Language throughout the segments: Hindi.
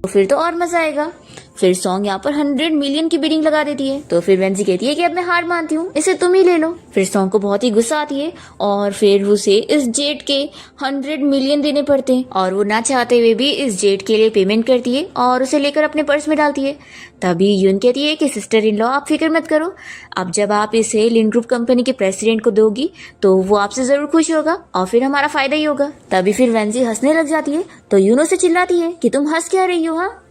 तो फिर तो और मजा आएगा। फिर सॉन्ग यहाँ पर 100 मिलियन की बिडिंग लगा देती है। तो फिर वेंजी कहती है कि अब मैं हार मानती हूँ, इसे तुम ही ले लो। फिर सॉन्ग को बहुत ही गुस्सा आती है और फिर उसे इस जेट के 100 मिलियन देने पड़ते हैं और वो ना चाहते हुए भी इस जेट के लिए पेमेंट करती है और उसे लेकर अपने पर्स में डालती है। तभी यून कहती है कि सिस्टर इन लॉ आप फिक्र मत करो, अब जब आप इसे लिन ग्रुप कंपनी के प्रेसिडेंट को दोगी तो वो आपसे जरूर खुश होगा और फिर हमारा फायदा ही होगा। तभी फिर वेंजी हंसने लग जाती है तो यून उसे चिल्लाती है कि तुम हंस क्या रही हो। हाँ,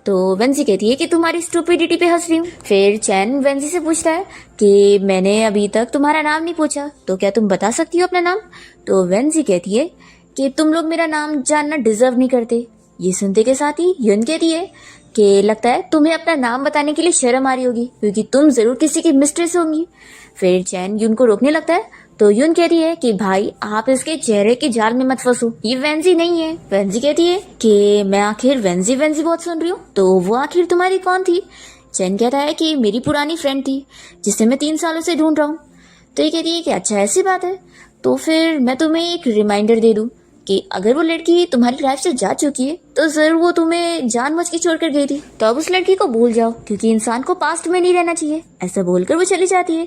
तो वेंजी कहती है कि तुम्हारी स्टूपिडिटी पे हंस रही हूँ। फिर चैन वेंजी से पूछता है कि मैंने अभी तक तुम्हारा नाम नहीं पूछा, तो क्या तुम बता सकती हो अपना नाम। तो वेंजी कहती है कि तुम लोग मेरा नाम जानना डिजर्व नहीं करते। ये सुनते के साथ ही यून कहती है कि लगता है तुम्हें अपना नाम बताने के लिए शर्म आ रही होगी क्योंकि तुम जरूर किसी की मिस्ट्रेस होंगी। फिर चैन यून को रोकने लगता है तो यून कहती है कि भाई आप इसके चेहरे के जाल में मत फंसो, ये वेंजी नहीं है। वेंजी कहती है कि मैं आखिर वेंजी वेंजी बहुत सुन रही हूँ, तो वो आखिर तुम्हारी कौन थी। चैन कहता है कि मेरी पुरानी फ्रेंड थी जिसे मैं 3 सालों से ढूंढ रहा हूँ। तो ये कहती है कि अच्छा ऐसी बात है, तो फिर मैं तुम्हें एक रिमाइंडर दे दूँ कि अगर वो लड़की तुम्हारी लाइफ से जा चुकी है तो जरूर वो तुम्हें जानबूझ के छोड़कर गई थी, तो अब उस लड़की को भूल जाओ क्योंकि इंसान को पास्ट में नहीं रहना चाहिए। ऐसा बोलकर वो चली जाती है।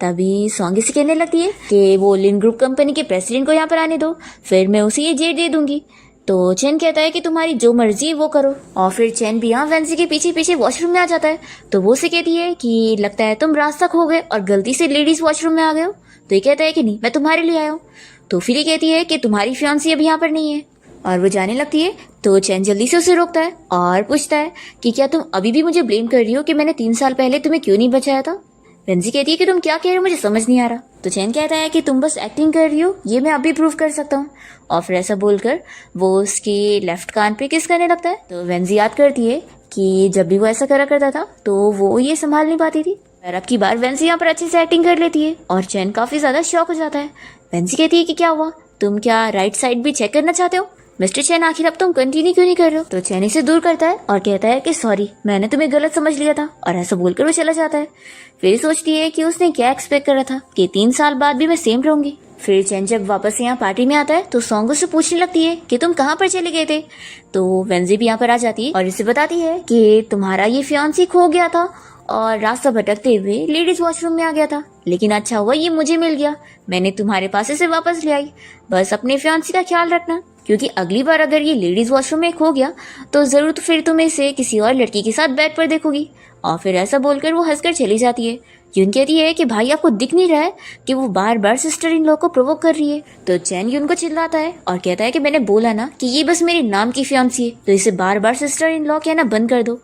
तभी सॉन्गी से कहने लगती है कि वो लिन ग्रुप कंपनी के प्रेसिडेंट को यहाँ पर आने दो, फिर मैं उसे ये जेट दे दूंगी। तो चैन कहता है कि तुम्हारी जो मर्जी है वो करो और फिर चैन भी यहाँ वेंजी के पीछे पीछे वॉशरूम में आ जाता है। तो वो उसे कहती है कि लगता है तुम रास्ता खो गए और गलती से लेडीज वॉशरूम में आ गए हो। तो ये कहता है कि नहीं, मैं तुम्हारे लिए आया हूँ। तो फिर ये कहती है कि तुम्हारी फियांसी अभी यहाँ पर नहीं है और वो जाने लगती है। तो चैन जल्दी से उसे रोकता है और पूछता है कि क्या तुम अभी भी मुझे ब्लेम कर रही हो कि मैंने 3 साल पहले तुम्हें क्यों नहीं बचाया था। वेंजी कहती है कि तुम क्या कह रहे हो, मुझे समझ नहीं आ रहा। तो चैन कहता है कि तुम बस एक्टिंग कर रही हो, ये मैं अभी प्रूव कर सकता हूँ। और फिर ऐसा बोलकर वो उसके लेफ्ट कान पे किस करने लगता है। तो वेंजी याद करती है कि जब भी वो ऐसा करा करता था तो वो ये संभाल नहीं पाती थी। और अब की बार वेंजी यहाँ पर अच्छे से एक्टिंग कर लेती है और चैन काफी ज्यादा शॉक हो जाता है। वेंजी कहती है कि क्या हुआ, तुम क्या राइट साइड भी चेक करना चाहते हो। मिस्टर चैन आखिर अब तुम कंटिन्यू क्यों नहीं कर रहे हो। तो चैन इसे दूर करता है और कहता है कि सॉरी, मैंने तुम्हें गलत समझ लिया था, और ऐसा बोलकर वो चला जाता है। फिर सोचती है कि उसने क्या एक्सपेक्ट करा था कि 3 साल बाद भी मैं सेम रहूंगी। फिर चैन जब वापस यहाँ पार्टी में आता है तो सॉन्ग से पूछने लगती है कि तुम कहाँ पर चले गए थे। तो वेंजी भी यहाँ पर आ जाती है और इसे बताती है कि तुम्हारा ये फियांसी खो गया था और रास्ता भटकते हुए लेडीज वॉशरूम में आ गया था, लेकिन अच्छा हुआ ये मुझे मिल गया, मैंने तुम्हारे पास इसे वापस ले आई। बस अपने फियांसी का ख्याल रखना क्योंकि अगली बार अगर ये लेडीज वॉशरूम में खो गया तो जरूर तो फिर तुम इसे किसी और लड़की के साथ बेड पर देखोगी। और फिर ऐसा बोलकर वो हंसकर चली जाती है। यून कहती है कि भाई आपको दिख नहीं रहा है कि वो बार बार सिस्टर इन लॉ को प्रोवोक कर रही है। तो चैन यून को चिल्लाता है और कहता है कि मैंने बोला ना कि ये बस मेरे नाम की फियांसी है, तो इसे बार बार सिस्टर इन लॉ कहना बंद कर दो।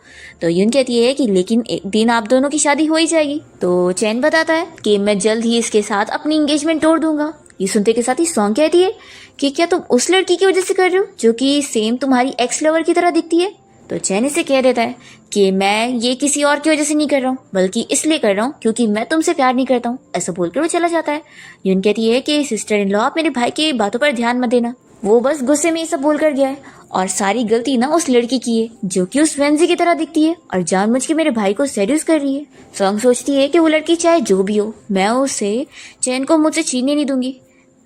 तो यून कहती है कि लेकिन एक दिन आप दोनों की शादी हो ही जाएगी। तो चैन बताता है कि मैं जल्द ही इसके साथ अपनी एंगेजमेंट तोड़ दूंगा। ये सुनते के साथ ही सॉन्ग कहती है कि क्या तुम उस लड़की की वजह से कर रहे हो जो कि सेम तुम्हारी एक्स लवर की तरह दिखती है। तो चैन इसे कह देता है कि मैं ये किसी और की वजह से नहीं कर रहा हूँ, बल्कि इसलिए कर रहा हूँ क्योंकि मैं तुमसे प्यार नहीं करता हूँ। ऐसा बोलकर वो चला जाता है। यून कहती है कि सिस्टर इन लॉ आप मेरे भाई की बातों पर ध्यान मत देना, वो बस गुस्से में ये सब बोलकर गया है और सारी गलती ना उस लड़की की है जो कि उस वेंजी की तरह दिखती है और जानबूझ के मेरे भाई को सेड्यूस कर रही है। सॉन्ग सोचती है कि वो लड़की चाहे जो भी हो, मैं उसे चैन को मुझसे छीनने नहीं दूंगी।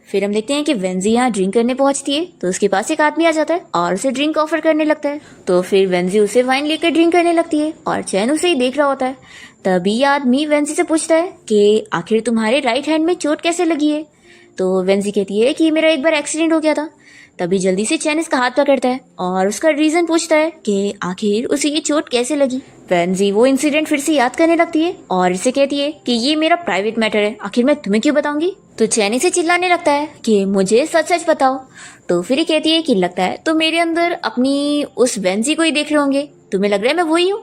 फिर हम देखते हैं कि वेंजी यहाँ ड्रिंक करने पहुंचती है तो उसके पास एक आदमी आ जाता है और उसे ड्रिंक ऑफर करने लगता है। तो फिर वेंजी उसे वाइन लेकर ड्रिंक करने लगती है और चैन उसे ही देख रहा होता है। तभी आदमी वेंजी से पूछता है कि आखिर तुम्हारे राइट हैंड में चोट कैसे लगी है। तो वेंजी कहती है कि मेरा एक बार एक्सीडेंट हो गया था। तभी जल्दी से चैन इसका हाथ पकड़ता है और उसका रीजन पूछता है कि आखिर उसे ये चोट कैसे लगी। वेंजी वो इंसिडेंट फिर से याद करने लगती है और इसे कहती है कि ये मेरा प्राइवेट मैटर है, आखिर मैं तुम्हें क्यों बताऊंगी। तो चैन इसे चिल्लाने लगता है कि मुझे सच सच बताओ। तो फिर ये कहती है कि लगता है तो मेरे अंदर अपनी उस वेंजी को ही देख रहे होंगे, तुम्हें लग रहा है मैं वही हूँ।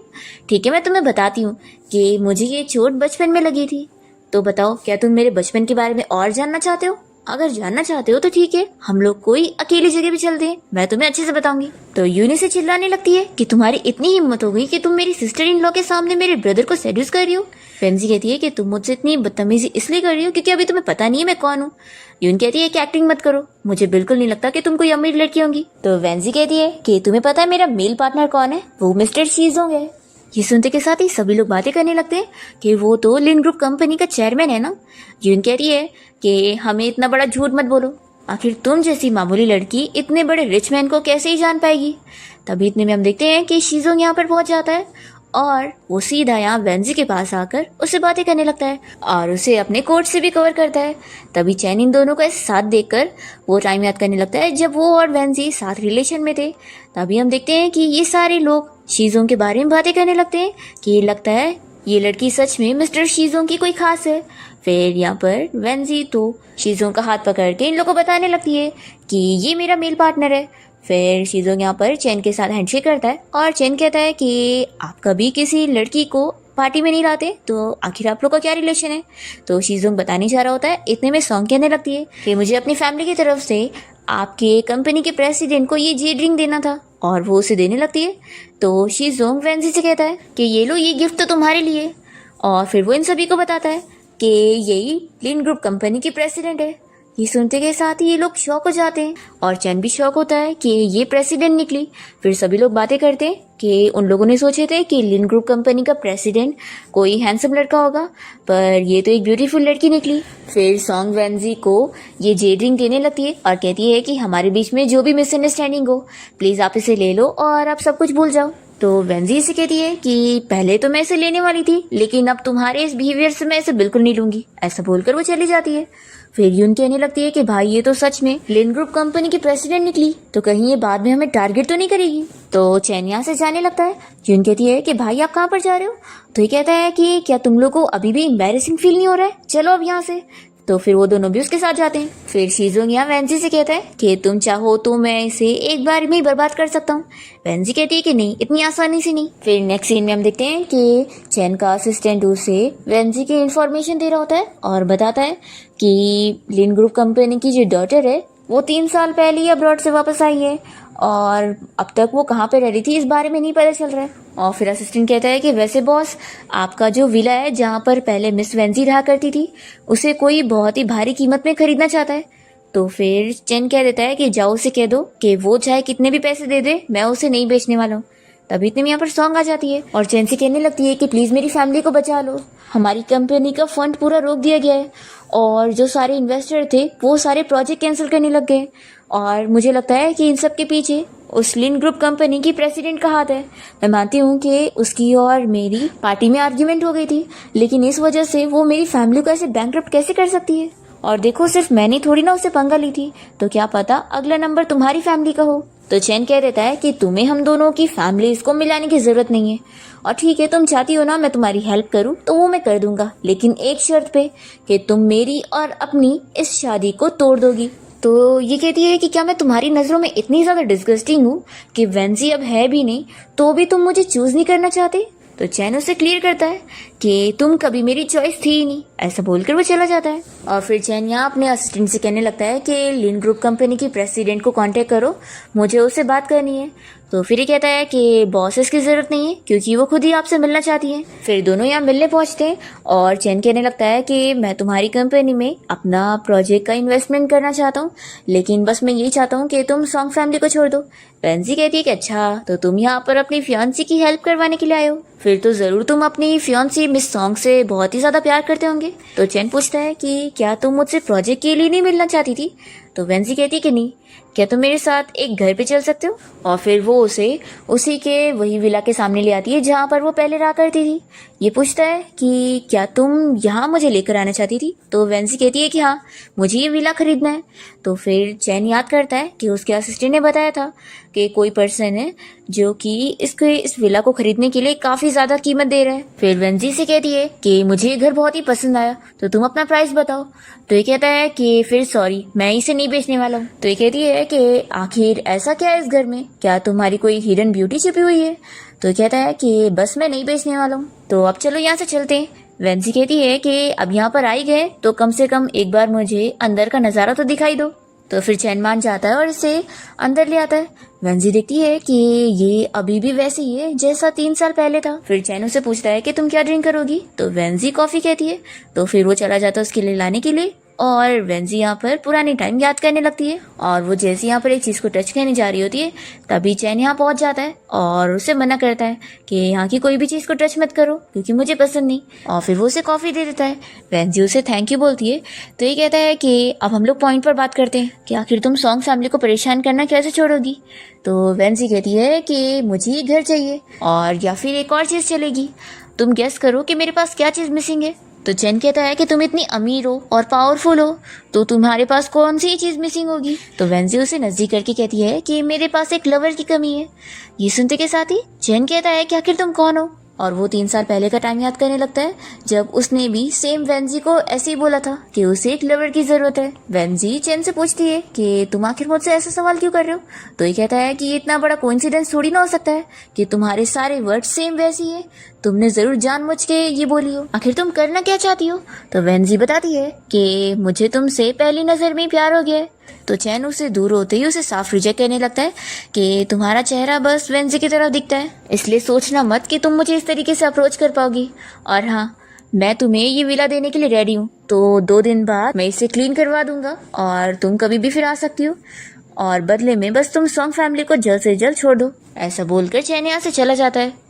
ठीक है, मैं तुम्हें बताती हूँ कि मुझे ये चोट बचपन में लगी थी। तो बताओ क्या तुम मेरे बचपन के बारे में और जानना चाहते हो। अगर जानना चाहते हो तो ठीक है, हम लोग कोई अकेली जगह भी चलते हैं, मैं तुम्हें अच्छे से बताऊंगी। तो यूनी से चिल्लाने लगती है कि तुम्हारी इतनी हिम्मत हो गई कि तुम मेरी सिस्टर इन लॉ के सामने मेरे ब्रदर को सेड्यूस कर रही हो। वेंजी कहती है कि तुम मुझसे इतनी बदतमीजी इसलिए कर रही हो क्योंकि अभी तुम्हें पता नहीं है मैं कौन हूँ। यून कहती है कि एक्टिंग मत करो, मुझे बिल्कुल नहीं लगता कि तुम कोई अमीर लड़की होंगी। तो वेंजी कहती है कि तुम्हें पता है मेरा मेल पार्टनर कौन है, वो मिस्टर शीजोंग है। ये सुनते के साथ ही सभी लोग बातें करने लगते हैं कि वो तो लिन ग्रुप कंपनी का चेयरमैन है ना। यून कहती है कि हमें इतना बड़ा झूठ मत बोलो। आखिर तुम जैसी मामूली लड़की इतने बड़े रिच मैन को कैसे ही जान पाएगी। तभी इतने में हम देखते हैं कि शीजोंग यहाँ पर पहुंच जाता है और वो सीधा यहाँ वेंजी के पास आकर उससे बातें करने लगता है और उसे अपने कोट से भी कवर करता है। तभी चैन इन दोनों का इस साथ देखकर वो टाइम याद करने लगता है जब वो और वेंजी साथ रिलेशन में थे। तभी हम देखते हैं कि ये सारे लोग शीजोंग के बारे में बातें करने लगते हैं कि लगता है ये लड़की सच में मिस्टर शीजोंग की कोई खास है। फिर यहाँ पर वेंजी तो शीजोंग का हाथ पकड़ के इन लोगों को बताने लगती है कि ये मेरा मेल पार्टनर है। फिर शीजोंग यहाँ पर चैन के साथ हैंडशेक करता है और चैन कहता है कि आप कभी किसी लड़की को पार्टी में नहीं लाते तो आखिर आप लोग का क्या रिलेशन है। तो शीजोंग बताने जा रहा होता है, इतने में सॉन्ग कहने लगती है कि मुझे अपनी फैमिली की तरफ से आपके कंपनी के प्रेसिडेंट को ये जेड रिंग देना था और वो उसे देने लगती है। तो शीजोंग वेंजी से कहता है कि ये लो, ये गिफ्ट तो तुम्हारे लिए। और फिर वो इन सभी को बताता है कि यही लिन ग्रुप कंपनी की प्रेसिडेंट है। ये सुनते के साथ ही ये लोग शॉक हो जाते हैं और चैन भी शॉक होता है कि ये प्रेसिडेंट निकली। फिर सभी लोग बातें करते हैं कि उन लोगों ने सोचे थे कि लिन ग्रुप कंपनी का प्रेसिडेंट कोई हैंडसम लड़का होगा, पर ये तो एक ब्यूटीफुल लड़की निकली। फिर सॉन्ग वेंजी को ये जेड रिंग देने लगती है और कहती है कि हमारे बीच में जो भी मिसअंडरस्टैंडिंग हो प्लीज आप इसे ले लो और आप सब कुछ भूल जाओ। तो वेंजी इसे कहती है कि पहले तो मैं इसे लेने वाली थी, लेकिन अब तुम्हारे इस बिहेवियर से मैं इसे बिल्कुल नहीं लूंगी। ऐसा बोलकर वो चली जाती है। फिर यून कहने लगती है कि भाई ये तो सच में लिन ग्रुप कंपनी की प्रेसिडेंट निकली, तो कहीं ये बाद में हमें टारगेट तो नहीं करेगी। तो चैन यहाँ से जाने लगता है। यून कहती है कि भाई आप कहाँ पर जा रहे हो। तो ये कहता है कि क्या तुम लोग को अभी भी एम्बैरेसिंग फील नहीं हो रहा है, चलो अब यहाँ से। तो फिर वो दोनों भी उसके साथ जाते हैं। फिर शीजोंग यहाँ वेंजी से कहता है कि तुम चाहो तो मैं इसे एक बार में ही बर्बाद कर सकता हूँ। वेंजी कहती है कि नहीं, इतनी आसानी से नहीं। फिर नेक्स्ट सीन में हम देखते हैं कि चैन का असिस्टेंट उसे वेंजी की इन्फॉर्मेशन दे रहा होता है और बताता है कि लिन ग्रुप कंपनी की जो डॉटर है वो 3 साल पहले ही अब्रॉड से वापस आई है और अब तक वो कहाँ पे रह रही थी इस बारे में नहीं पता चल रहा है। और फिर असिस्टेंट कहता है कि वैसे बॉस, आपका जो विला है जहाँ पर पहले मिस वेंजी रहा करती थी उसे कोई बहुत ही भारी कीमत में खरीदना चाहता है। तो फिर चैन कह देता है कि जाओ उसे कह दो कि वो चाहे कितने भी पैसे दे दे, मैं उसे नहीं बेचने वाला हूँ। तभी इतने में यहाँ पर सॉन्ग आ जाती है और चैन से कहने लगती है कि प्लीज मेरी फैमिली को बचा लो, हमारी कंपनी का फंड पूरा रोक दिया गया है और जो सारे इन्वेस्टर थे वो सारे प्रोजेक्ट कैंसिल करने लग गए और मुझे लगता है कि इन सब के पीछे उस लिन ग्रुप कंपनी की प्रेसिडेंट का हाथ है। मैं मानती हूँ कि उसकी और मेरी पार्टी में आर्ग्यूमेंट हो गई थी, लेकिन इस वजह से वो मेरी फैमिली को ऐसे बैंकरप्ट कैसे कर सकती है। और देखो, सिर्फ मैंने थोड़ी ना उसे पंगा ली थी, तो क्या पता अगला नंबर तुम्हारी फैमिली का हो। तो चैन कह देता है कि तुम्हें हम दोनों की फैमिलीज को मिलाने की जरूरत नहीं है और ठीक है, तुम चाहती हो ना मैं तुम्हारी हेल्प करूं तो वो मैं कर दूंगा, लेकिन एक शर्त पे कि तुम मेरी और अपनी इस शादी को तोड़ दोगी। तो ये कहती है कि क्या मैं तुम्हारी नजरों में इतनी ज्यादा डिस्गस्टिंग हूँ कि वेंजी अब है भी नहीं तो भी तुम मुझे चूज नहीं करना चाहते। तो चैन उसे क्लियर करता है कि तुम कभी मेरी चॉइस थी ही नहीं। ऐसा बोलकर वो चला जाता है और फिर चैन यहाँ अपने असिस्टेंट से कहने लगता है कि लिन ग्रुप कंपनी की प्रेसिडेंट को कांटेक्ट करो, मुझे उससे बात करनी है। तो फिर ये कहता है कि बॉसेस की जरूरत नहीं है क्योंकि वो खुद ही आपसे मिलना चाहती है। फिर दोनों यहाँ मिलने पहुंचते हैं और चैन कहने लगता है कि मैं तुम्हारी कंपनी में अपना प्रोजेक्ट का इन्वेस्टमेंट करना चाहता हूँ, लेकिन बस मैं यही चाहता हूँ कि तुम सॉन्ग फैमिली को छोड़ दो। वेंजी कहती है कि अच्छा, तो तुम यहाँ पर अपनी फियांसी की हेल्प करवाने के लिए आए हो, फिर तो जरूर तुम अपनी फियांसी मिस सॉन्ग से बहुत ही ज्यादा प्यार करते होंगे। तो चैन पूछता है कि क्या तुम मुझसे प्रोजेक्ट के लिए नहीं मिलना चाहती थी। तो वेंजी कहती कि नहीं, क्या तुम मेरे साथ एक घर पे चल सकते हो। और फिर वो उसे उसी के वही विला के सामने ले आती है जहाँ पर वो पहले रहा करती थी। ये पूछता है कि क्या तुम यहाँ मुझे लेकर आना चाहती थी। तो वेंजी कहती है कि हाँ, मुझे ये विला खरीदना है। तो फिर चैन याद करता है कि उसके असिस्टेंट ने बताया था कि कोई पर्सन है जो कि इस विला को खरीदने के लिए काफी ज्यादा कीमत दे रहा है। फिर वेंजी से कहती है कि मुझे ये घर बहुत ही पसंद आया, तो तुम अपना प्राइस बताओ। तो ये कहता है कि फिर सॉरी, मैं इसे नहीं बेचने वाला हूँ। तो ये कहती है कि आखिर ऐसा क्या है इस घर में, क्या तुम्हारी कोई हिडन ब्यूटी छिपी हुई है। तो कहता है कि बस मैं नहीं बेचने वाला हूँ, तो अब चलो यहाँ से चलते हैं। वेंजी कहती है कि अब यहाँ पर आई गए तो कम से कम एक बार मुझे अंदर का नजारा तो दिखाई दो। तो फिर चैन मान जाता है और इसे अंदर ले आता है। वेंजी देखती है कि ये अभी भी वैसे ही है जैसा 3 साल पहले था। फिर चैन उसे पूछता है कि तुम क्या ड्रिंक करोगी। तो वेंजी कॉफी कहती है। तो फिर वो चला जाता है उसके लिए लाने के लिए। और वेंजी यहाँ पर पुरानी टाइम याद करने लगती है और वो जैसे यहाँ पर एक चीज़ को टच करने जा रही होती है तभी चैन यहाँ पहुँच जाता है और उसे मना करता है कि यहाँ की कोई भी चीज़ को टच मत करो क्योंकि मुझे पसंद नहीं। और फिर वो उसे कॉफ़ी दे देता है। वेंजी उसे थैंक यू बोलती है तो ये कहता है कि अब हम लोग पॉइंट पर बात करते हैं कि आखिर तुम सॉन्ग फैमिली को परेशान करना कैसे छोड़ोगी। तो वेंजी कहती है कि मुझे घर चाहिए और या फिर एक और चीज़ चलेगी, तुम गेस करो कि मेरे पास क्या चीज़ मिसिंग है। तो चैन कहता है कि तुम इतनी अमीर हो और पावरफुल हो तो तुम्हारे पास कौन सी चीज़ मिसिंग होगी। तो वेंजी उसे नज़दीक करके कहती है कि मेरे पास एक लवर की कमी है। ये सुनते के साथ ही चैन कहता है कि आखिर तुम कौन हो, और वो 3 साल पहले का टाइम याद करने लगता है जब उसने भी सेम वेंजी को ऐसे ही बोला था कि उसे एक लवर की जरूरत है। वेंजी चैन से पूछती है कि तुम आखिर मुझसे ऐसा सवाल क्यों कर रहे हो। तो ये कहता है कि ये इतना बड़ा कोइंसिडेंस थोड़ी ना हो सकता है कि तुम्हारे सारे वर्ड सेम वैसी है, तुमने जरूर जानबूझ के ये बोली हो। आखिर तुम करना क्या चाहती हो। तो वेंजी बताती है कि मुझे तुमसे पहली नजर में प्यार हो गया है। तो चैन उससे दूर होते ही उसे साफ रिजेक्ट करने लगता है कि तुम्हारा चेहरा बस वेंजी की तरफ दिखता है, इसलिए सोचना मत कि तुम मुझे इस तरीके से अप्रोच कर पाओगी। और हाँ, मैं तुम्हें ये विला देने के लिए रेडी हूँ, तो 2 दिन बाद मैं इसे क्लीन करवा दूंगा और तुम कभी भी फिर आ सकती हो, और बदले में बस तुम सॉन्ग फैमिली को जल्द से जल्द छोड़ दो। ऐसा बोलकर चैन यहाँ से चला जाता है।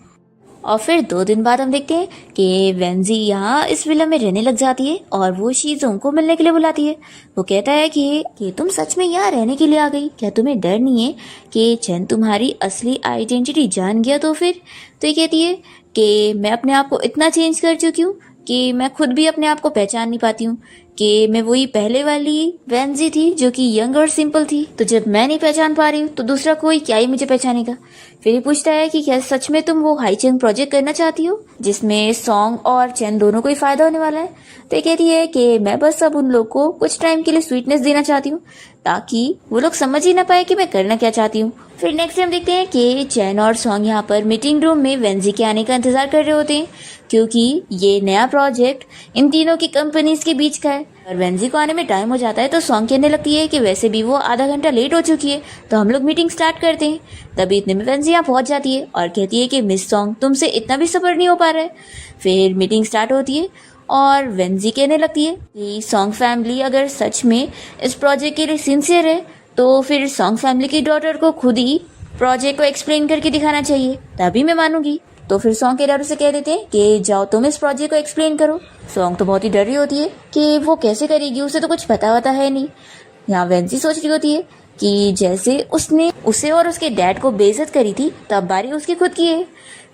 और फिर 2 दिन बाद हम देखते हैं कि वेंजी यहाँ इस विला में रहने लग जाती है और वो शीजोंग को मिलने के लिए बुलाती है। वो कहता है कि तुम सच में यहाँ रहने के लिए आ गई, क्या तुम्हें डर नहीं है कि चैन तुम्हारी असली आइडेंटिटी जान गया तो फिर। तो ये कहती है कि मैं अपने आप को इतना चेंज कर चुकी हूँ कि मैं खुद भी अपने आप को पहचान नहीं पाती हूँ कि मैं वही पहले वाली वेंजी थी जो कि यंग और सिंपल थी। तो जब मैं नहीं पहचान पा रही हूँ तो दूसरा कोई क्या ही मुझे पहचानेगा। फिर ये पूछता है कि क्या सच में तुम वो हाईचेंग प्रोजेक्ट करना चाहती हो जिसमें सॉन्ग और चैन दोनों को ही फायदा होने वाला है। तो ये कहती है कि मैं बस अब उन लोग को कुछ टाइम के लिए स्वीटनेस देना चाहती हूँ ताकि वो लोग समझ ही ना पाए कि मैं करना क्या चाहती हूँ। फिर नेक्स्ट हम देखते हैं कि चैन और सॉन्ग यहाँ पर मीटिंग रूम में वेंजी के आने का इंतजार कर रहे होते हैं क्योंकि ये नया प्रोजेक्ट इन तीनों की कंपनीज के बीच का है। और वेंजी को आने में टाइम हो जाता है तो सॉन्ग कहने लगती है कि वैसे भी वो आधा घंटा लेट हो चुकी है तो हम लोग मीटिंग स्टार्ट करते हैं। तभी इतने में वेंजी यहाँ पहुंच जाती है और कहती है कि मिस सॉन्ग, तुमसे इतना भी सब्र नहीं हो पा रहा है। फिर मीटिंग स्टार्ट होती है और वेंजी कहने लगती है कि सॉन्ग फैमिली अगर सच में इस प्रोजेक्ट के लिए सिंसियर है तो फिर सॉन्ग फैमिली की डॉटर को खुद ही प्रोजेक्ट को एक्सप्लेन करके दिखाना चाहिए, तभी मैं मानूंगी। तो फिर सॉन्ग के डर से कह देते हैं कि जाओ तुम इस प्रोजेक्ट को एक्सप्लेन करो। सॉन्ग तो बहुत ही डर रही होती है कि वो कैसे करेगी, उसे तो कुछ पता होता है नहीं। यहाँ वेंजी सोच रही होती है कि जैसे उसने उसे और उसके डैड को बेइज्जत करी थी तब बारी उसकी खुद की है।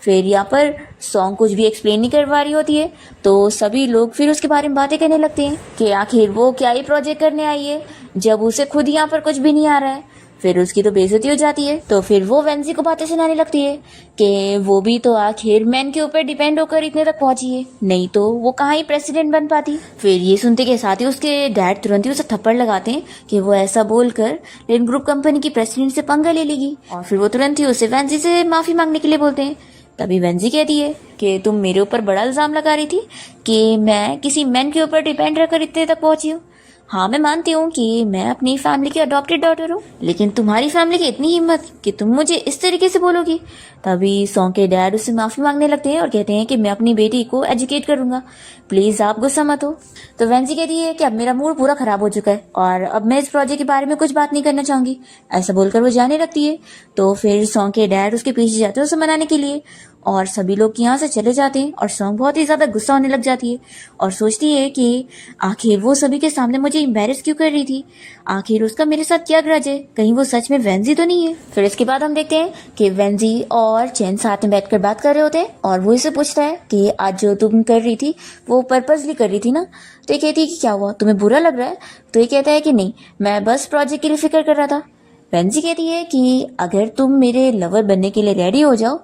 फिर यहाँ पर सॉन्ग कुछ भी एक्सप्लेन नहीं कर पा रही होती है तो सभी लोग फिर उसके बारे में बातें करने लगते हैं कि आखिर वो क्या ही प्रोजेक्ट करने आई है जब उसे खुद यहाँ पर कुछ भी नहीं आ रहा है। फिर उसकी तो बेइज्जती हो जाती है तो फिर वो वेंजी को बातें सुनाने लगती है कि वो भी तो आखिर मैन के ऊपर डिपेंड होकर इतने तक पहुंची है, नहीं तो वो कहाँ ही प्रेसिडेंट बन पाती। फिर ये सुनते के साथ ही उसके डैड तुरंत ही उसे थप्पड़ लगाते हैं कि वो ऐसा बोलकर लेन ग्रुप कंपनी की प्रेसिडेंट से पंगा ले लेगी और फिर वो तुरंत ही उसे वेंजी से माफी मांगने के लिए बोलते हैं। तभी वेंजी कहती है कि तुम मेरे ऊपर बड़ा इल्जाम लगा रही थी कि मैं किसी मैन के ऊपर डिपेंड रहकर इतने तक पहुंची हूँ। हाँ, मैं मानती हूँ कि मैं अपनी फैमिली की अडॉप्टेड डॉटर हूँ, लेकिन तुम्हारी फैमिली की इतनी हिम्मत कि तुम मुझे इस तरीके से बोलोगी। तभी सॉन्ग के डैड उससे माफी मांगने लगते हैं और कहते हैं कि मैं अपनी बेटी को एजुकेट करूंगा, प्लीज आप गुस्सा मत हो। तो वेंजी कहती है कि अब मेरा मूड पूरा खराब हो चुका है और अब मैं इस प्रोजेक्ट के बारे में कुछ बात नहीं करना चाहूंगी। ऐसा बोलकर वो जाने लगती है। तो फिर सॉन्ग के डैड उसके पीछे जाते हैं उसे मनाने के लिए और सभी लोग यहाँ से चले जाते हैं और सॉन्ग बहुत ही ज्यादा गुस्सा होने लग जाती है और सोचती है कि आखिर वो सभी के सामने मुझे एम्बैरेस क्यों कर रही थी, आखिर उसका मेरे साथ क्या ग्रज है, कहीं वो सच में वेंजी तो नहीं है। फिर इसके बाद हम देखते हैं कि वेंजी और चैन साथ में बैठकर बात कर रहे होते हैं और वो इसे पूछता है कि आज जो तुम कर रही थी वो पर्पसली कर रही थी ना। तो ये कहती है कि क्या हुआ, तुम्हें बुरा लग रहा है। तो ये कहता है कि नहीं, मैं बस प्रोजेक्ट के लिए फिक्र कर रहा था। वेंजी कहती है कि अगर तुम मेरे लवर बनने के लिए रेडी हो जाओ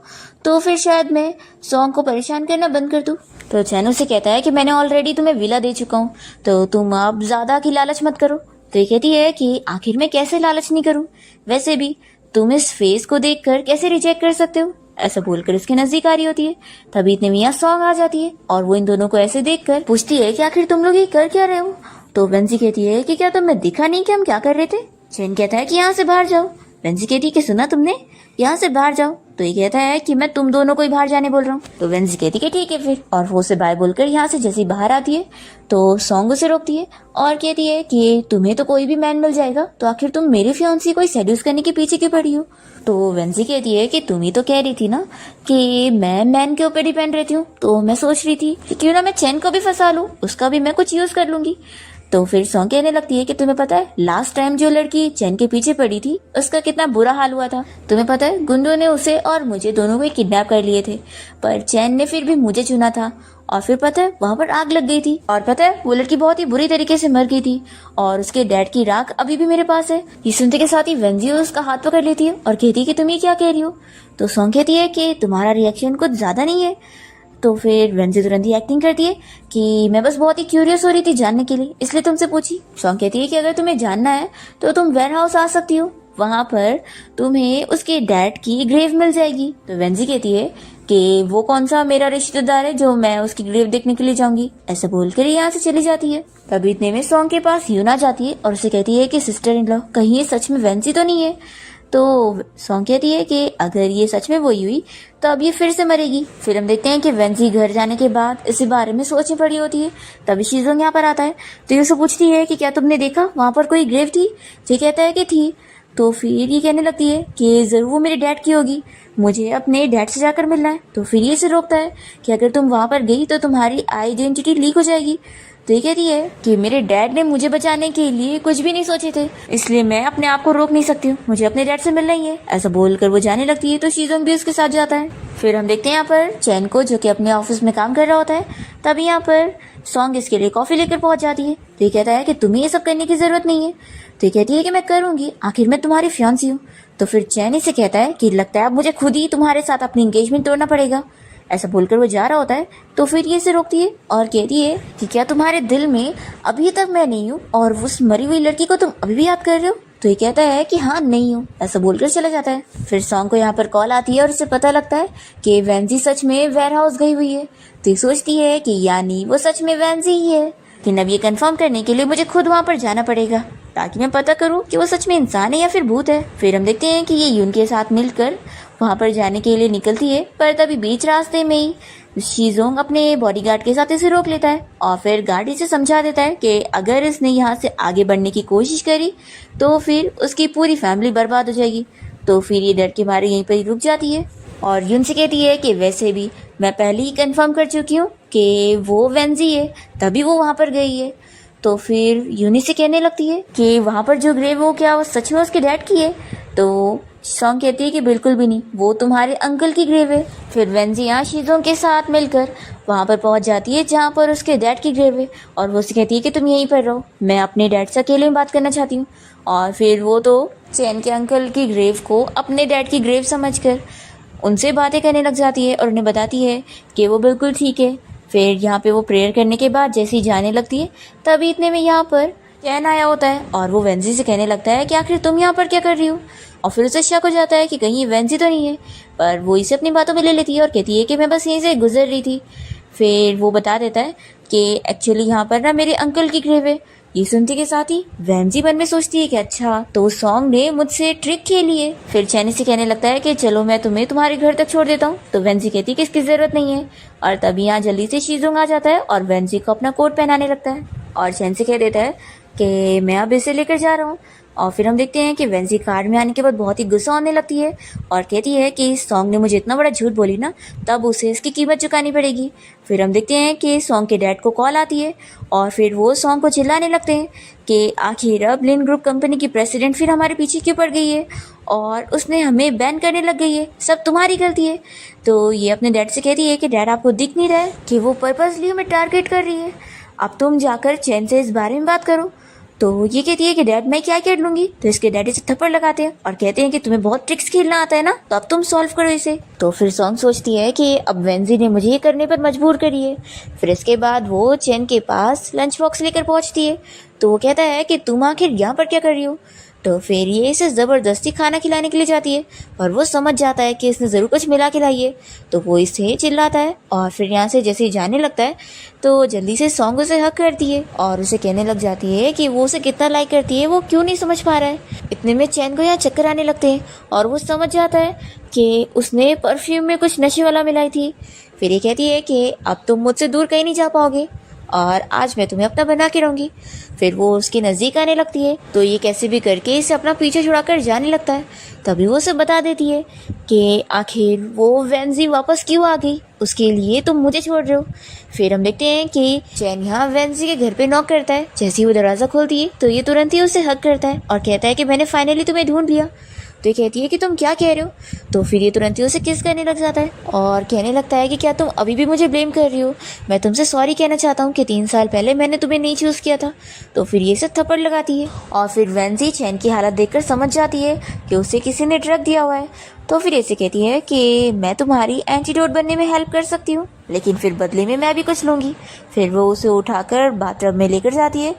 तो फिर शायद मैं सॉन्ग को परेशान करना बंद कर दूं। तो चैन उसे कहता है कि मैंने ऑलरेडी तुम्हें विला दे चुका हूँ तो तुम अब ज्यादा की लालच मत करो। तो ये कहती है कि आखिर मैं कैसे लालच नहीं करूँ, वैसे भी तुम इस फेस को देखकर कैसे रिजेक्ट कर सकते हो। ऐसा बोलकर इसके नजदीक आ रही होती है। तभी इतने में यहाँ सॉन्ग आ जाती है और वो इन दोनों को ऐसे देखकर पूछती है कि आखिर तुम लोग ये कर क्या रहे हो। तो वेंजी कहती है कि क्या तुम्हें दिखा नहीं कि हम क्या कर रहे थे। चैन कहता है कि यहाँ से बाहर जाओ। वेंजी कहती है कि सुना तुमने, यहाँ से बाहर जाओ। तो ये कहता है कि मैं तुम दोनों को ही बाहर जाने बोल रहा हूँ। तो वेंजी कहती है कि ठीक है फिर, और वो उसे बाय बोलकर यहाँ से जैसे ही बाहर आती है तो सॉन्ग उसे रोकती है और कहती है कि तुम्हें तो कोई भी मैन मिल जाएगा, तो आखिर तुम मेरी फियांसी को सेड्यूस करने के पीछे क्यों पड़ी हो। तो वेंजी कहती है कि तुम ही तो कह रही थी ना कि मैं मैन के ऊपर डिपेंड रहती हूँ, तो मैं सोच रही थी कि क्यों ना मैं चैन को भी फंसा लूँ, उसका भी मैं कुछ यूज कर लूंगी। तो फिर सॉन्ग कहने लगती है कि तुम्हें पता है लास्ट टाइम जो लड़की चैन के पीछे पड़ी थी उसका कितना बुरा हाल हुआ था। तुम्हें पता है गुंडों ने उसे और मुझे दोनों को किडनैप कर लिए थे, पर चैन ने फिर भी मुझे चुना था। और फिर पता है वहां पर आग लग गई थी, और पता है वो लड़की बहुत ही बुरी तरीके से मर गई थी, और उसके डैड की राख अभी भी मेरे पास है। ये सुनते के साथ ही वेंजी उसका हाथ पकड़ लेती है और कहती है कि तुम ये क्या कह रही हो। तो सॉन्ग कहती है कि तुम्हारा रिएक्शन कुछ ज्यादा नहीं है। तो फिर वेंजी तुरंत ही एक्टिंग करती है कि मैं बस बहुत ही क्यूरियस हो रही थी जानने के लिए, इसलिए तुमसे पूछी। सॉन्ग कहती है कि अगर तुम्हें जानना है तो तुम वेयर हाउस आ सकती हो, वहां पर तुम्हें उसके डैड की ग्रेव मिल जाएगी। तो वेंजी कहती है कि वो कौन सा मेरा रिश्तेदार है जो मैं उसकी ग्रेव देखने के लिए जाऊंगी। ऐसा बोलकर यहाँ से चली जाती है। तभी इतने में सॉन्ग के पास यूना जाती है और उसे कहती है कि सिस्टर इन लॉ कहीं ये सच में वेंजी तो नहीं है। तो सॉन्ग कहती है कि अगर ये सच में वही हुई तो अब ये फिर से मरेगी। फिर हम देखते हैं कि वेंजी घर जाने के बाद इसी बारे में सोचने पड़ी होती है। तभी शीजोंग यहाँ पर आता है तो ये उसे पूछती है कि क्या तुमने देखा वहां पर कोई ग्रेव थी। ये कहता है कि थी। तो फिर ये कहने लगती है कि जरूर वो मेरे डैड की होगी, मुझे अपने डैड से जाकर मिलना है। तो फिर ये इसे रोकता है कि अगर तुम वहां पर गई तो तुम्हारी आइडेंटिटी लीक हो जाएगी। तो ये कहती है कि मेरे डैड ने मुझे बचाने के लिए कुछ भी नहीं सोचे थे, इसलिए मैं अपने आप को रोक नहीं सकती हूँ, मुझे अपने डैड से मिलना ही है। ऐसा बोलकर वो जाने लगती है तो शीजोंग भी उसके साथ जाता है। फिर हम देखते हैं यहाँ पर चैन को जो कि अपने ऑफिस में काम कर रहा होता है। तभी यहाँ पर सॉन्ग इसके लिए कॉफी लेकर पहुंच जाती है। तो ये कहता है कि तुम्हें ये सब करने की जरूरत नहीं है। तो ये कहती है कि मैं करूंगी, आखिर मैं तुम्हारी फियांसी हूँ। तो फिर चैन इसे कहता है कि लगता है अब मुझे खुद ही तुम्हारे साथ अपनी एंगेजमेंट तोड़ना पड़ेगा। ऐसा बोलकर वो जा रहा होता है तो फिर ये इसे रोकती है और कहती है कि क्या तुम्हारे दिल में अभी तक मैं नहीं हूँ और उस मरी हुई लड़की को तुम अभी भी याद कर रहे हो। तो ये कहता है कि हाँ नहीं हूँ। ऐसा बोलकर चला जाता है। फिर सॉन्ग को यहाँ पर कॉल आती है और उसे पता लगता है कि वेंजी सच में वेयर हाउस गई हुई है। तो ये सोचती है कि यानी वो सच में वेंजी ही है, लेकिन अब ये कंफर्म करने के लिए मुझे खुद वहां पर जाना पड़ेगा ताकि मैं पता करूं कि वो सच में इंसान है या फिर भूत है। फिर हम देखते हैं कि ये यून के साथ मिलकर वहां पर जाने के लिए निकलती है, पर तभी बीच रास्ते में ही शीजोंग अपने बॉडीगार्ड के साथ इसे रोक लेता है और फिर गार्ड इसे समझा देता है कि अगर इसने यहाँ से आगे बढ़ने की कोशिश करी तो फिर उसकी पूरी फैमिली बर्बाद हो जाएगी। तो फिर ये डर के मारे यहीं पर ही रुक जाती है और यून से कहती है कि वैसे भी मैं पहले ही कंफर्म कर चुकी हूँ कि वो वेंजी है, तभी वो वहां पर गई है। तो फिर यूनी से कहने लगती है कि वहां पर जो ग्रेव हो क्या वो सच में उसके डैड की है। तो सॉन्ग कहती है कि बिल्कुल भी नहीं, वो तुम्हारे अंकल की ग्रेव है। फिर वेंजी यहाँ शीजोंग के साथ मिलकर वहां पर पहुंच जाती है जहां पर उसके डैड की ग्रेव है और वो उसे कहती है कि तुम यहीं पर रहो, मैं अपने डैड से अकेले में बात करना चाहती हूँ। और फिर वो तो चैन के अंकल की ग्रेव को अपने डैड की ग्रेव समझकर उनसे बातें करने लग जाती है और उन्हें बताती है कि वो बिल्कुल ठीक है। फिर यहाँ पे वो प्रेयर करने के बाद जैसे ही जाने लगती है तभी इतने में यहाँ पर चैन आया होता है और वो वेंजी से कहने लगता है कि आखिर तुम यहाँ पर क्या कर रही हो। और फिर उसे शक हो जाता है कि कहीं ये वेंजी तो नहीं है, पर वो इसे अपनी बातों में ले लेती है और कहती है कि मैं बस यहीं से गुजर रही थी। फिर वो बता देता है कि एक्चुअली यहाँ पर ना मेरे अंकल की ग्रेव है। ये सुनते के साथ ही वेंजी मन में सोचती है कि अच्छा तो सॉन्ग ने मुझसे ट्रिक खेली है। फिर चैनी से कहने लगता है कि चलो मैं तुम्हें तुम्हारे घर तक छोड़ देता हूँ। तो वेंजी कहती है कि इसकी जरूरत नहीं है और तभी यहाँ जल्दी से शीजोंग आ जाता है और वेंजी को अपना कोट पहनाने लगता है और चैन से कह देता है कि मैं अब इसे लेकर जा रहा हूँ। और फिर हम देखते हैं कि वेंजी कार में आने के बाद बहुत ही गुस्सा होने लगती है और कहती है कि सॉन्ग ने मुझे इतना बड़ा झूठ बोली ना, तब उसे इसकी कीमत चुकानी पड़ेगी। फिर हम देखते हैं कि सॉन्ग के डैड को कॉल आती है और फिर वो सॉन्ग को चिल्लाने लगते हैं कि आखिर अब लिन ग्रुप कंपनी की प्रेसिडेंट फिर हमारे पीछे क्यों पड़ गई है और उसने हमें बैन करने लग गई है, सब तुम्हारी गलती है। तो ये अपने डैड से कहती है कि डैड आपको दिख नहीं रहा है कि वो पर्पसली हमें टारगेट कर रही है, अब तुम जाकर चैन से इस बारे में बात करो। तो ये कहती है कि डैड मैं क्या कर लूंगी। तो इसके डैडी से थप्पड़ लगाते हैं और कहते हैं कि तुम्हें बहुत ट्रिक्स खेलना आता है ना, तो अब तुम सॉल्व करो इसे। तो फिर सॉन्ग सोचती है कि अब वेंजी ने मुझे ये करने पर मजबूर करी है। फिर इसके बाद वो चैन के पास लंच बॉक्स लेकर पहुंचती है। तो वो कहता है कि तुम आखिर यहाँ पर क्या कर रही हो। तो फिर ये इसे ज़बरदस्ती खाना खिलाने के लिए जाती है और वो समझ जाता है कि इसने ज़रूर कुछ मिला के लाई है। तो वो इसे चिल्लाता है और फिर यहाँ से जैसे ही जाने लगता है तो जल्दी से सॉन्ग उसे हक करती है और उसे कहने लग जाती है कि वो उसे कितना लाइक करती है वो क्यों नहीं समझ पा रहा है। इतने में चैन को यहाँ चक्कर आने लगते हैं और वो समझ जाता है कि उसने परफ्यूम में कुछ नशे वाला मिलाई थी। फिर ये कहती है कि अब तुम मुझसे दूर कहीं नहीं जा पाओगे और आज मैं तुम्हें अपना बना के रहूंगी। फिर वो उसके नज़दीक आने लगती है तो ये कैसे भी करके इसे अपना पीछे छुड़ाकर जाने लगता है। तभी वो उसे बता देती है कि आखिर वो वेंजी वापस क्यों आ गई, उसके लिए तुम मुझे छोड़ रहे हो। फिर हम देखते हैं कि चैन यहाँ वेंजी के घर पे नॉक करता है। जैसे ही वो दरवाज़ा खोलती है तो ये तुरंत ही उसे हक करता है और कहता है कि मैंने फाइनली तुम्हें ढूंढ लिया। तो ये कहती है कि तुम क्या कह रहे हो। तो फिर ये तुरंत ही उसे किस करने लग जाता है और कहने लगता है कि क्या तुम अभी भी मुझे ब्लेम कर रही हो। मैं तुमसे सॉरी कहना चाहता हूँ कि 3 साल पहले मैंने तुम्हें नहीं चूज़ किया था। तो फिर ये से थप्पड़ लगाती है और फिर वेंजी चैन की हालत देखकर समझ जाती है कि उसे किसी ने ड्रग दिया हुआ है। तो फिर ऐसे कहती है कि मैं तुम्हारी एंटीडोट बनने में हेल्प कर सकती हूँ, लेकिन फिर बदले में मैं भी कुछ लूँगी। फिर वो उसे उठाकर बाथटब में लेकर जाती है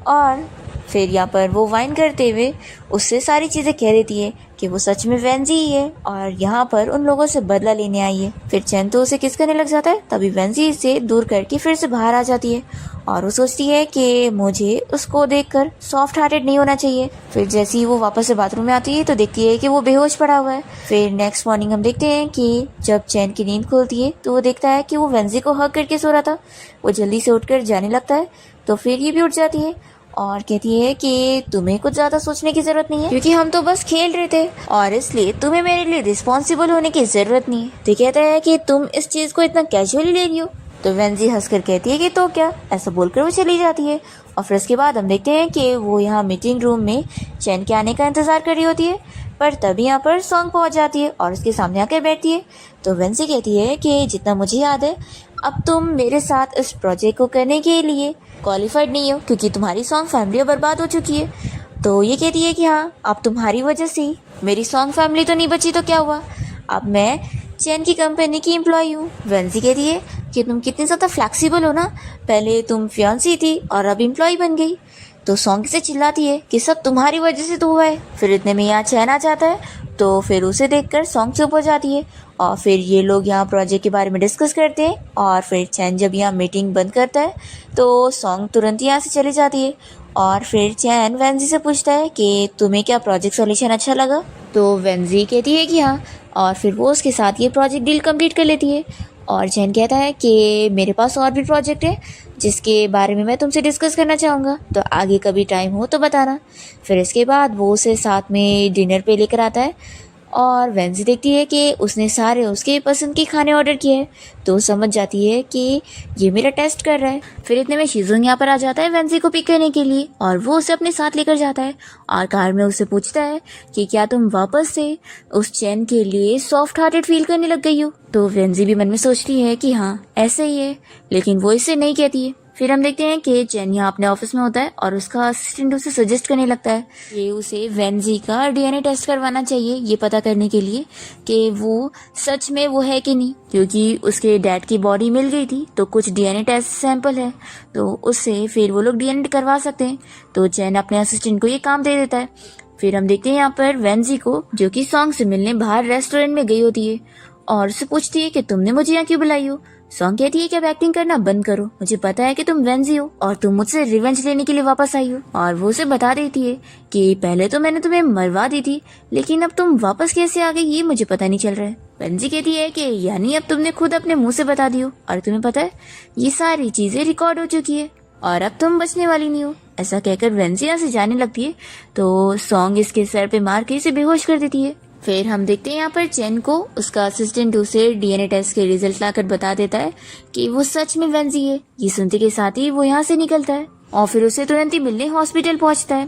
और फिर यहाँ पर वो वाइन करते हुए उससे सारी चीज़ें कह देती है कि वो सच में वेंजी ही है और यहाँ पर उन लोगों से बदला लेने आई है। फिर चैन तो उसे किस करने लग जाता है। तभी वेंजी से दूर करके फिर से बाहर आ जाती है और वो सोचती है कि मुझे उसको देखकर सॉफ्ट हार्टेड नहीं होना चाहिए। फिर जैसे ही वो वापस से बाथरूम में आती है तो देखती है कि वो बेहोश पड़ा हुआ है। फिर नेक्स्ट मॉर्निंग हम देखते हैं कि जब चैन की नींद खुलती है तो वो देखता है कि वो वेंजी को हग करके सो रहा था। वो जल्दी से उठकर जाने लगता है तो फिर ये भी उठ जाती है और कहती है कि तुम्हें कुछ ज़्यादा सोचने की ज़रूरत नहीं है क्योंकि हम तो बस खेल रहे थे और इसलिए तुम्हें मेरे लिए रिस्पॉन्सिबल होने की ज़रूरत नहीं है। तो कहता है कि तुम इस चीज़ को इतना कैजुअली ले रही हो। तो वेंजी हंसकर कहती है कि तो क्या, ऐसा बोलकर वो चली जाती है। और फिर उसके बाद हम देखते हैं कि वो यहाँ मीटिंग रूम में चैन के आने का इंतज़ार कर रही होती है, पर तभी यहाँ पर सॉन्ग पहुँच जाती है और उसके सामने आकर बैठती है। तो वेंजी कहती है कि जितना मुझे याद है अब तुम मेरे साथ इस प्रोजेक्ट को करने के लिए क्वालिफाइड नहीं हो क्योंकि तुम्हारी सॉन्ग फैमिली बर्बाद हो चुकी है। तो ये कहती है कि हाँ, अब तुम्हारी वजह से ही मेरी सॉन्ग फैमिली तो नहीं बची तो क्या हुआ, अब मैं चैन की कंपनी की एम्प्लॉय हूँ। वेंजी कहती है कि तुम कितनी ज़्यादा फ्लैक्सीबल हो ना, पहले तुम फियांसी थी और अब एम्प्लॉय बन गई। तो सॉन्ग से चिल्लाती है कि सब तुम्हारी वजह से तो हुआ है। फिर इतने में यहाँ चैन आ जाता है तो फिर उसे देखकर सॉन्ग चुप हो जाती है और फिर ये लोग यहाँ प्रोजेक्ट के बारे में डिस्कस करते हैं। और फिर चैन जब यहाँ मीटिंग बंद करता है तो सॉन्ग तुरंत यहाँ से चली जाती है और फिर चैन वेंजी से पूछता है कि तुम्हें क्या प्रोजेक्ट सॉल्यूशन अच्छा लगा। तो वेंजी कहती है कि हाँ और फिर वो उसके साथ ये प्रोजेक्ट डील कंप्लीट कर लेती है। और चैन कहता है कि मेरे पास और भी प्रोजेक्ट है जिसके बारे में मैं तुमसे डिस्कस करना चाहूँगा, तो आगे कभी टाइम हो तो बताना। फिर इसके बाद वो उसे साथ में डिनर पे लेकर आता है और वेंजी देखती है कि उसने सारे उसके पसंद के खाने ऑर्डर किए हैं तो समझ जाती है कि ये मेरा टेस्ट कर रहा है। फिर इतने में शिजुंग यहाँ पर आ जाता है वेंजी को पिक करने के लिए और वो उसे अपने साथ लेकर जाता है और कार में उससे पूछता है कि क्या तुम वापस से उस चैन के लिए सॉफ्ट हार्टेड फील करने लग गई हो। तो वेंजी भी मन में सोचती है कि हाँ ऐसे ही है, लेकिन वो इससे नहीं कहती है। फिर हम देखते हैं कि चैन यहाँ अपने ऑफिस में होता है और उसका असिस्टेंट उसे सजेस्ट करने लगता है कि उसे वेंजी का डीएनए टेस्ट करवाना चाहिए ये पता करने के लिए कि वो सच में वो है कि नहीं, क्योंकि उसके डैड की बॉडी मिल गई थी तो कुछ डीएनए टेस्ट सैंपल है तो उससे फिर वो लोग डीएनए करवा सकते हैं। तो चैन अपने असिस्टेंट को ये काम दे देता है। फिर हम देखते हैं यहाँ पर वेंजी को जो कि सॉन्ग से मिलने बाहर रेस्टोरेंट में गई होती है और उससे पूछती है कि तुमने मुझे यहाँ क्यों बुलाई हो। सॉन्ग कहती है कि अब एक्टिंग करना बंद करो, मुझे पता है कि तुम वेंजी हो और तुम मुझसे रिवेंज लेने के लिए वापस आई हो। और वो उसे बता देती है कि पहले तो मैंने तुम्हें मरवा दी थी लेकिन अब तुम वापस कैसे आ गई ये मुझे पता नहीं चल रहा है। वेंजी कहती है कि यानी अब तुमने खुद अपने मुंह से बता दी हो और तुम्हें पता है ये सारी चीजें रिकॉर्ड हो चुकी है और अब तुम बचने वाली नहीं हो। ऐसा कहकर वेंजी यहाँ से जाने लगती है तो सॉन्ग इसके सर पे मार के इसे बेहोश कर देती है। फिर हम देखते हैं यहाँ पर चैन को उसका असिस्टेंट उसे डीएनए टेस्ट के रिजल्ट लाकर बता देता है कि वो सच में वेंजी है। ये सुनते के साथ ही वो यहाँ से निकलता है और फिर उसे तुरंत ही मिलने हॉस्पिटल पहुँचता है,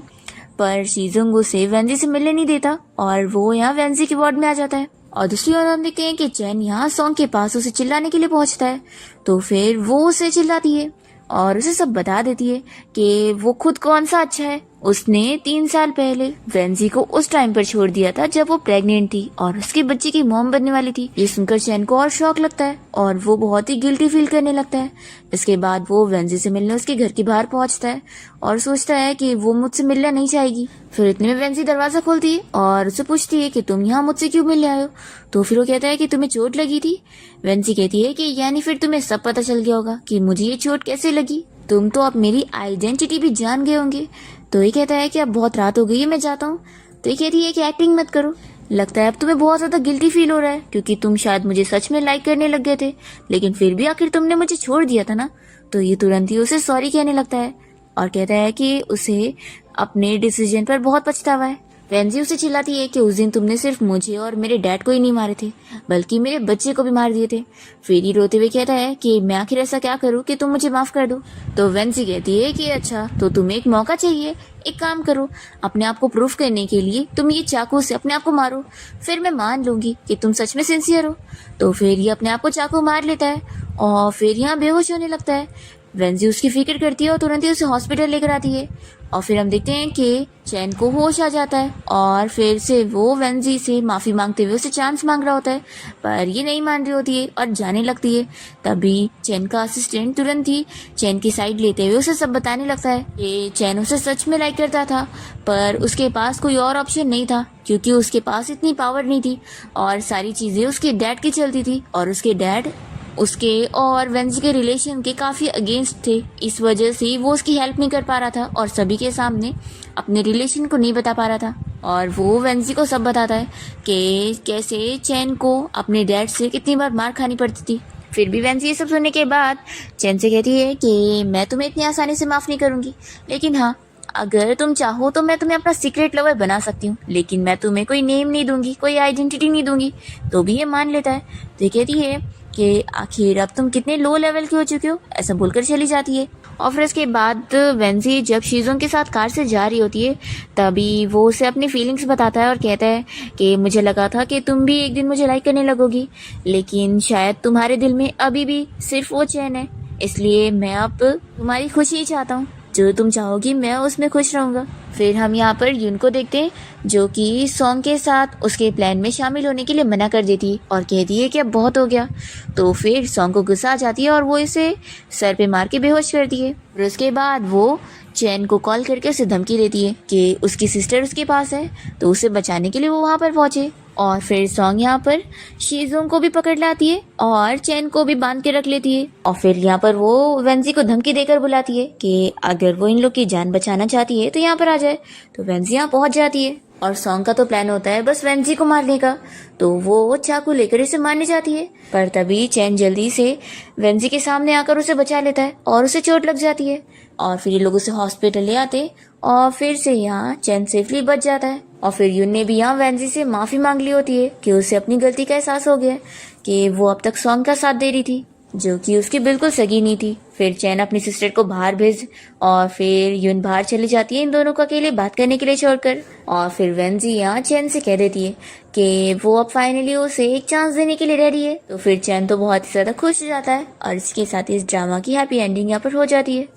पर शीजुंग उसे वेंजी से मिलने नहीं देता और वो यहाँ वेंजी के वार्ड में आ जाता है। और दूसरी ओर हम देखते हैं कि चैन यहाँ सॉन्ग के पास उसे चिल्लाने के लिए पहुँचता है तो फिर वो उसे चिल्लाती है और उसे सब बता देती है कि वो खुद कौन सा अच्छा है। उसने 3 साल पहले वेंजी को उस टाइम पर छोड़ दिया था जब वो प्रेग्नेंट थी और उसके बच्चे की मॉम बनने वाली थी। ये सुनकर चैन को और शॉक लगता है और वो बहुत ही गिल्टी फील करने लगता है। इसके बाद वो वेंजी से मिलने उसके घर के बाहर पहुंचता है और सोचता है कि वो मुझसे मिलना नहीं चाहेगी। फिर इतने में वेंजी दरवाजा खोलती है और उससे पूछती है कि तुम यहाँ मुझसे क्यों मिलने आए हो। तो फिर वो कहता है कि तुम्हें चोट लगी थी। वेंजी कहती है कि यानी फिर तुम्हें सब पता चल गया होगा कि मुझे ये चोट कैसे लगी, तुम तो अब मेरी आइडेंटिटी भी जान गए होंगे। तो ये कहता है कि अब बहुत रात हो गई है, मैं जाता हूँ। तो ये कहती है कि एक्टिंग मत करो, लगता है अब तुम्हें बहुत ज्यादा गिल्टी फील हो रहा है क्योंकि तुम शायद मुझे सच में लाइक करने लग गए थे, लेकिन फिर भी आखिर तुमने मुझे छोड़ दिया था ना। तो ये तुरंत ही उसे सॉरी कहने लगता है और कहता है कि उसे अपने डिसीजन पर बहुत पछतावा है। वेंजी उसे चिल्लाती है कि उस दिन तुमने सिर्फ मुझे और मेरे डैड को ही नहीं मारे थे बल्कि मेरे बच्चे को भी मार दिए थे। फिर ही रोते हुए कहता है कि मैं आखिर ऐसा क्या करूं कि तुम मुझे माफ कर दो। तो वेंजी कहती है कि अच्छा तो तुम्हें एक मौका चाहिए, एक काम करो, अपने आप को प्रूफ करने के लिए तुम ये चाकू से अपने आप को मारो, फिर मैं मान लूंगी कि तुम सच में सिंसियर हो। तो फिर ये अपने आप को चाकू मार लेता है और फिर यहाँ बेहोश होने लगता है। वेंजी उसकी फिक्र करती है और तुरंत ही उसे हॉस्पिटल लेकर आती है और फिर हम देखते हैं कि चैन को होश आ जाता है और फिर से वो वेंजी से माफी मांगते हुए उसे चांस मांग रहा होता है, पर ये नहीं मान रही होती है और जाने लगती है। तभी चैन का असिस्टेंट तुरंत ही चैन की साइड लेते हुए उसे सब बताने लगता है कि चैन उसे सच में लाइक करता था, पर उसके पास कोई और ऑप्शन नहीं था क्योंकि उसके पास इतनी पावर नहीं थी और सारी चीजें उसके डैड की चलती थी और उसके डैड उसके और वेंजी के रिलेशन के काफ़ी अगेंस्ट थे। इस वजह से वो उसकी हेल्प नहीं कर पा रहा था और सभी के सामने अपने रिलेशन को नहीं बता पा रहा था। और वो वेंजी को सब बताता है कि कैसे चैन को अपने डैड से कितनी बार मार खानी पड़ती थी। फिर भी वेंजी ये सब सुनने के बाद चैन से कहती है कि मैं तुम्हें इतनी आसानी से माफ़ नहीं करूँगी, लेकिन हाँ अगर तुम चाहो तो मैं तुम्हें अपना सीक्रेट लवर बना सकती हूँ, लेकिन मैं तुम्हें कोई नेम नहीं दूंगी, कोई आइडेंटिटी नहीं दूंगी। तो भी ये मान लेता है। तो ये कहती है कि आखिर अब तुम कितने लो लेवल के हो चुके हो, ऐसा बोलकर चली जाती है। और फिर इसके बाद वेंजी जब शीजोंग के साथ कार से जा रही होती है तभी वो उसे अपनी फीलिंग्स बताता है और कहता है कि मुझे लगा था कि तुम भी एक दिन मुझे लाइक करने लगोगी, लेकिन शायद तुम्हारे दिल में अभी भी सिर्फ वो चैन है, इसलिए मैं अब तुम्हारी खुशी ही चाहता हूँ, जो तुम चाहोगी मैं उसमें खुश रहूंगा। फिर हम यहाँ पर यून को देखते हैं जो कि सॉन्ग के साथ उसके प्लान में शामिल होने के लिए मना कर देती है और कहती है कि अब बहुत हो गया। तो फिर सॉन्ग को गुस्सा आ जाती है और वो इसे सर पे मार के बेहोश करती है। फिर उसके बाद वो चैन को कॉल करके उसे धमकी देती है कि उसकी सिस्टर उसके पास है, तो उसे बचाने के लिए वो वहाँ पर पहुँचे। और फिर सॉन्ग यहाँ पर शीजोंग को भी पकड़ लाती है और चैन को भी बांध के रख लेती है। और फिर यहाँ पर वो वेंजी को धमकी देकर बुलाती है कि अगर वो इन लोग की जान बचाना चाहती है तो यहाँ पर आ जाए। तो वेंजी यहाँ पहुंच जाती है और सॉन्ग का तो प्लान होता है बस वेंजी को मारने का, तो वो चाकू लेकर इसे मारने जाती है, पर तभी चैन जल्दी से वेंजी के सामने आकर उसे बचा लेता है और उसे चोट लग जाती है। और फिर ये लोग उसे हॉस्पिटल ले आते और फिर से यहाँ चैन सेफली बच जाता है। और फिर यून ने भी यहाँ वेंजी से माफी मांग ली होती है कि उसे अपनी गलती का एहसास हो गया कि वो अब तक सॉन्ग का साथ दे रही थी जो कि उसकी बिल्कुल सगी नहीं थी। फिर चैन अपनी सिस्टर को बाहर भेज और फिर यून बाहर चली जाती है इन दोनों को अकेले बात करने के लिए छोड़कर। और फिर वेंजी यहाँ चैन से कह देती है कि वो अब फाइनली उसे एक चांस देने के लिए रेडी है। तो फिर चैन तो बहुत ही ज्यादा खुश हो जाता है और इसके साथ इस ड्रामा की हैप्पी एंडिंग यहाँ पर हो जाती है।